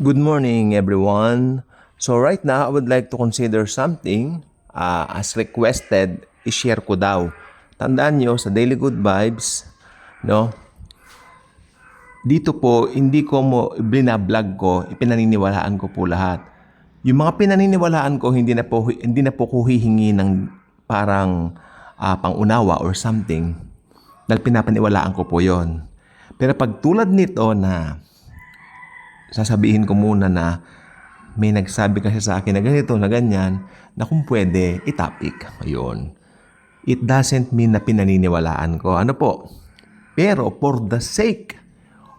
Good morning, everyone. So right now, I would like to consider something as requested, i-share ko daw. Tandaan nyo, sa Daily Good Vibes, no? Dito po, hindi ko mo binablog ko, ipinaniniwalaan ko po lahat. Yung mga pinaniniwalaan ko, hindi na po ko hihingi ng parang pangunawa or something dahil pinapaniwalaan ko po yon. Pero pag tulad nito na sasabihin ko muna na may nagsabi kasi sa akin na ganito, na ganyan, na kung pwede, itapik. Ayun. It doesn't mean na pinaniniwalaan ko. Ano po? Pero for the sake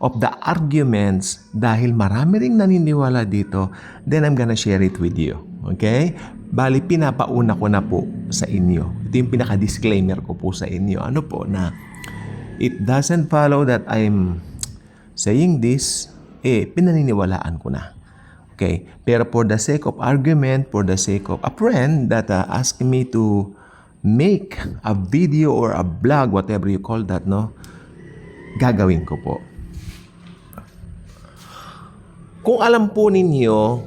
of the arguments, dahil marami ring naniniwala dito, then I'm gonna share it with you. Okay? Bali, pinapauna ko na po sa inyo. Ito yung pinaka-disclaimer ko po sa inyo. Ano po na it doesn't follow that I'm saying this, pinaniniwalaan ko na. Okay? Pero for the sake of argument, for the sake of a friend that asked me to make a video or a vlog, whatever you call that, no? Gagawin ko po. Kung alam po ninyo,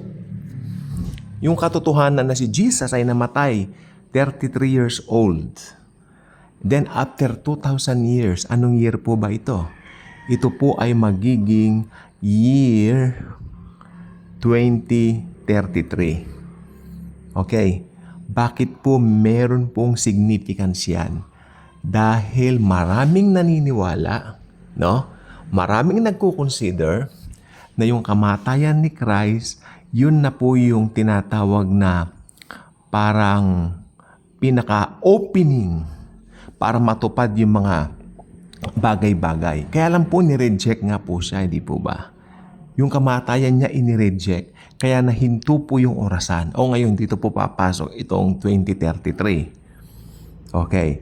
yung katotohanan na si Jesus ay namatay 33 years old. Then after 2,000 years, anong year po ba ito? Ito po ay magiging year 2033. Okay. Bakit po meron pong significance yan? Dahil maraming naniniwala, no? Maraming nagko-consider na yung kamatayan ni Christ, yun na po yung tinatawag na parang pinaka-opening para matupad yung mga bagay-bagay. Kaya lang po ni-reject nga po siya, hindi po ba? Yung kamatayan niya ini-reject, kaya nahinto po yung orasan. O ngayon, dito po papasok itong 2033. Okay.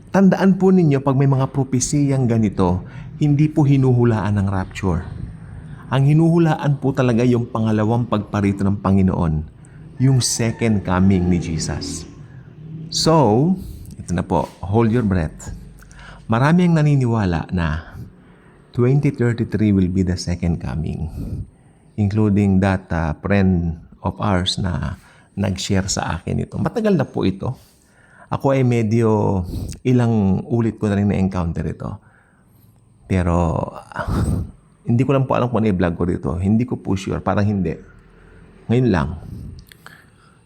Tandaan po ninyo, pag may mga propesiyang ganito, hindi po hinuhulaan ng rapture. Ang hinuhulaan po talaga yung pangalawang pagparito ng Panginoon, yung second coming ni Jesus. So, ito na po, hold your breath. Marami ang naniniwala na 2033 will be the second coming, including that friend of ours na nag-share sa akin ito. Matagal na po ito. Ako ay medyo ilang ulit ko na rin na-encounter ito. Pero hindi ko lang po alam kung ano i-vlog ko dito. Hindi ko po sure. Parang hindi. Ngayon lang.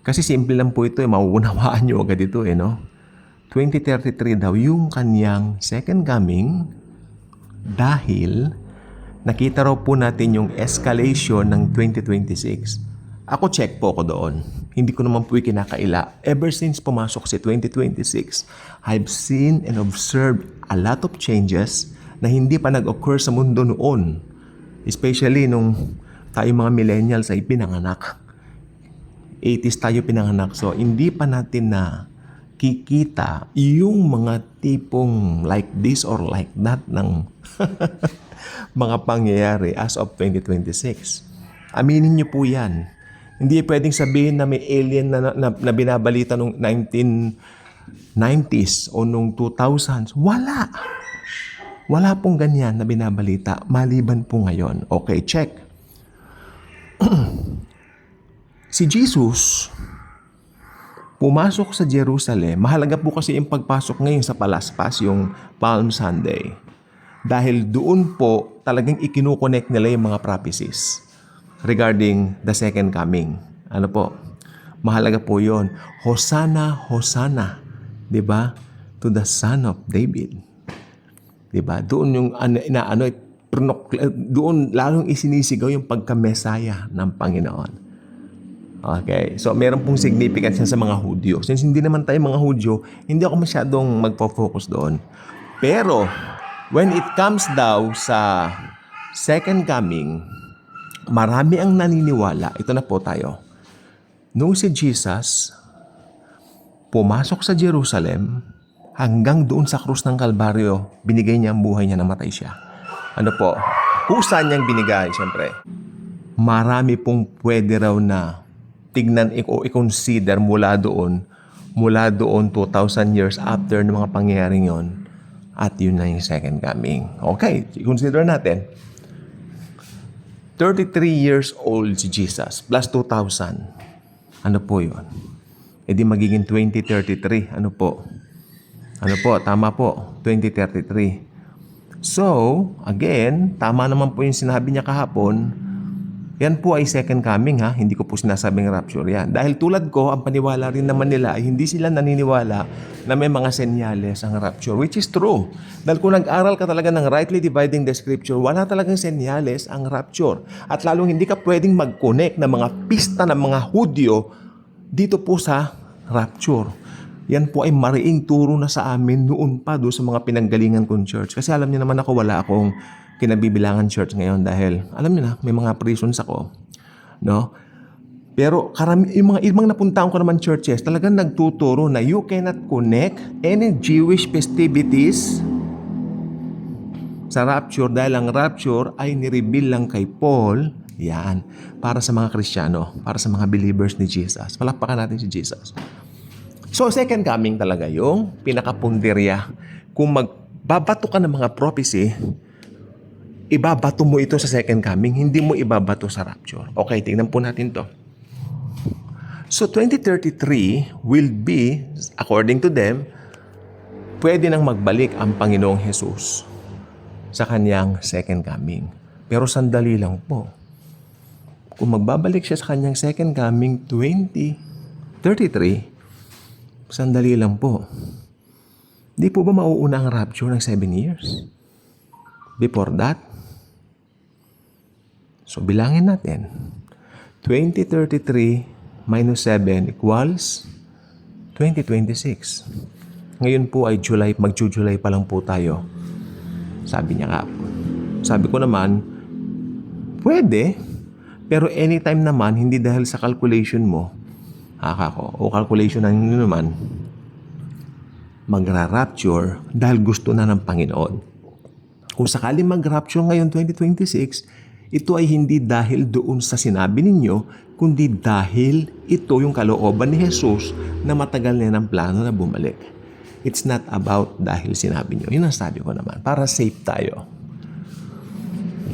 Kasi simple lang po ito. Mauunawaan nyo agad ito no? 2033 daw yung kanyang second coming dahil nakita raw po natin yung escalation ng 2026. Ako check po ako doon. Hindi ko naman po kinakaila. Ever since pumasok si 2026, I've seen and observed a lot of changes na hindi pa nag-occur sa mundo noon. Especially nung tayo mga millennials ay pinanganak. 80s tayo pinanganak. So, hindi pa natin na kikita yung mga tipong like this or like that ng mga pangyayari as of 2026. Aminin niyo po yan. Hindi pwedeng sabihin na may alien na binabalita nung 1990s o nung 2000s. Wala. Wala pong ganyan na binabalita maliban po ngayon. Okay, check. Si Jesus pumasok sa Jerusalem. Mahalaga po kasi yung pagpasok ngayon sa Palaspas, yung Palm Sunday. Dahil doon po talagang ikinukonect nila yung mga prophecies regarding the second coming. Ano po? Mahalaga po yon. Hosanna, Hosanna. Diba? To the Son of David. Diba? Doon yung doon lalong isinisigaw yung pagka-Mesaya ng Panginoon. Okay. So, meron pong significance yan sa mga Hudyo. Since hindi naman tayo mga Hudyo, hindi ako masyadong magpo-focus doon. Pero, when it comes daw sa second coming, marami ang naniniwala. Ito na po tayo. Nung si Jesus pumasok sa Jerusalem, hanggang doon sa krus ng Kalbaryo, binigay niya ang buhay niya, namatay siya. Ano po? Kusa niyang binigay, siyempre. Marami pong pwede raw na tignan o i-consider mula doon 2,000 years after ng mga pangyayaring yon. At yun na yung second coming. Okay, i-consider natin. 33 years old si Jesus plus 2,000. Ano po yun? E di magiging 2033. Ano po? Ano po? Tama po. 2033. So, again, tama naman po yung sinabi niya kahapon. Yan po ay second coming ha. Hindi ko po sinasabing rapture yan. Dahil tulad ko, ang paniwala rin naman nila ay hindi sila naniniwala na may mga senyales ang rapture. Which is true. Dahil kung nag-aral ka talaga ng rightly dividing the scripture, wala talagang senyales ang rapture. At lalong hindi ka pwedeng mag-connect ng mga pista ng mga Hudyo dito po sa rapture. Yan po ay mariing turo na sa amin noon pa doon sa mga pinanggalingan kong church. Kasi alam niyo naman ako, wala akong kinabibilangan church ngayon dahil alam niyo na, may mga prisons ako. No? Pero yung mga ibang napuntahan ko naman churches, talagang nagtuturo na you cannot connect any Jewish festivities sa rapture dahil ang rapture ay nireveal lang kay Paul. Yan, para sa mga Kristiyano, para sa mga believers ni Jesus. Palakpakan natin si Jesus. So, second coming talaga yung pinakapunderya. Kung magbabato ka ng mga prophecy, ibabato mo ito sa second coming, hindi mo ibabato sa rapture. Okay, tingnan po natin to. So, 2033 will be, according to them, pwede nang magbalik ang Panginoong Jesus sa kanyang second coming. Pero sandali lang po. Kung magbabalik siya sa kanyang second coming, 2033, sandali lang po. Di po ba mauuna ang rapture ng 7 years? Before that? So, bilangin natin. 2033 minus 7 equals 2026. Ngayon po ay July, mag-July pa lang po tayo. Sabi niya nga. Sabi ko naman, pwede, pero anytime naman, hindi dahil sa calculation mo, o calculation na nyo naman, magra-rapture dahil gusto na ng Panginoon. Kung sakaling mag-rapture ngayon 2026, ito ay hindi dahil doon sa sinabi ninyo, kundi dahil ito yung kalooban ni Jesus na matagal na ng plano na bumalik. It's not about dahil sinabi nyo. Yun ang sabi ko naman, para safe tayo.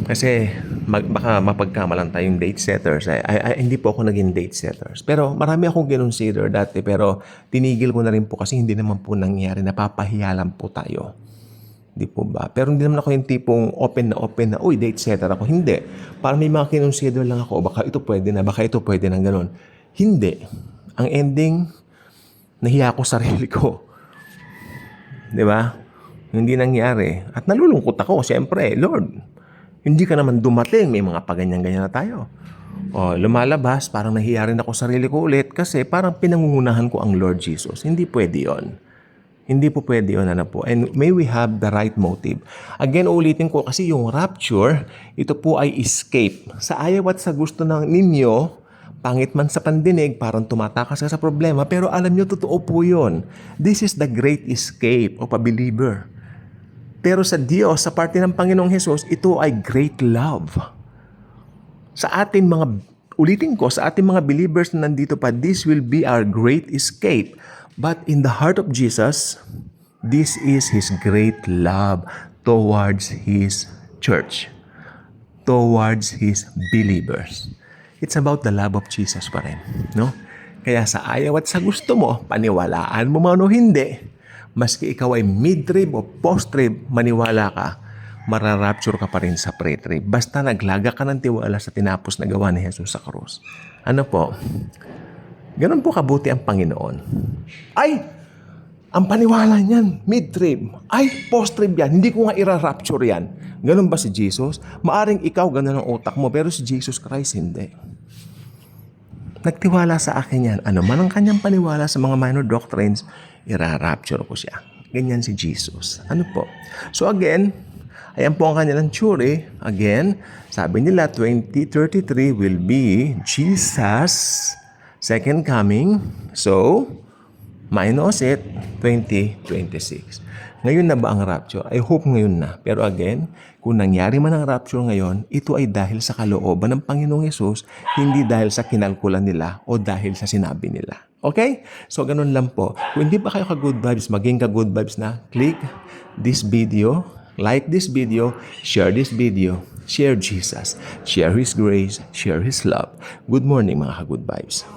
Kasi baka mapagkamalan tayong date setters. Hindi po ako naging date setters. Pero marami akong kinonsider dati, pero tinigil ko na rin po kasi hindi naman po nangyari. Napapahiya lang po tayo. Di po ba? Pero hindi naman ako yung tipong open na, uy, date setter ako. Hindi. Parang may mga kinonsider lang ako. Baka ito pwede na, baka ito pwede na, ganun. Hindi. Ang ending, nahiya ako sa sarili ko. Di ba? Hindi nangyari. At nalulungkot ako. Siyempre, Lord, hindi ka naman dumating. May mga paganyan-ganyan na tayo. O, lumalabas, parang nahiya rin ako sa sarili ko ulit kasi parang pinangungunahan ko ang Lord Jesus. Hindi pwede yon. Hindi po pwede yun, ano po. And may we have the right motive. Again, ulitin ko kasi yung rapture, ito po ay escape. Sa ayaw at sa gusto ng ninyo, pangit man sa pandinig, parang tumatakas ka sa problema, pero alam nyo, totoo po yun. This is the great escape of a believer. Pero sa Diyos, sa parte ng Panginoong Hesus, ito ay great love. Sa atin mga, ulitin ko, sa ating mga believers na nandito pa, this will be our great escape. But in the heart of Jesus, this is His great love towards His church, towards His believers. It's about the love of Jesus pa rin, no? Kaya sa ayaw at sa gusto mo, paniwalaan mo man o hindi, maski ikaw ay mid-trib o post-trib, maniwala ka, mararapture ka pa rin sa pre-trib. Basta naglaga ka ng tiwala sa tinapos na gawa ni Jesus sa krus. Ano po? Ganun po kabuti ang Panginoon. Ay! Ang paniwala niyan, mid-trib. Ay, post-trib yan. Hindi ko nga ira-rapture yan. Ganun ba si Jesus? Maaring ikaw ganun ang utak mo, pero si Jesus Christ hindi. Nagtiwala sa akin yan. Ano man ang kanyang paniwala sa mga minor doctrines, ira-rapture ko siya. Ganyan si Jesus. Ano po? So again, ayan po ang kanilang theory. Again, sabi nila 2033 will be Jesus' second coming. So, minus it, 2026. Ngayon na ba ang rapture? I hope ngayon na. Pero again, kung nangyari man ang rapture ngayon, ito ay dahil sa kalooban ng Panginoong Hesus, hindi dahil sa kinalkulan nila o dahil sa sinabi nila. Okay? So, ganun lang po. Kung hindi pa kayo ka-good vibes, maging ka-good vibes na, click this video, like this video, share this video, Share Jesus, share His grace, share His love. Good morning mga ka-good vibes.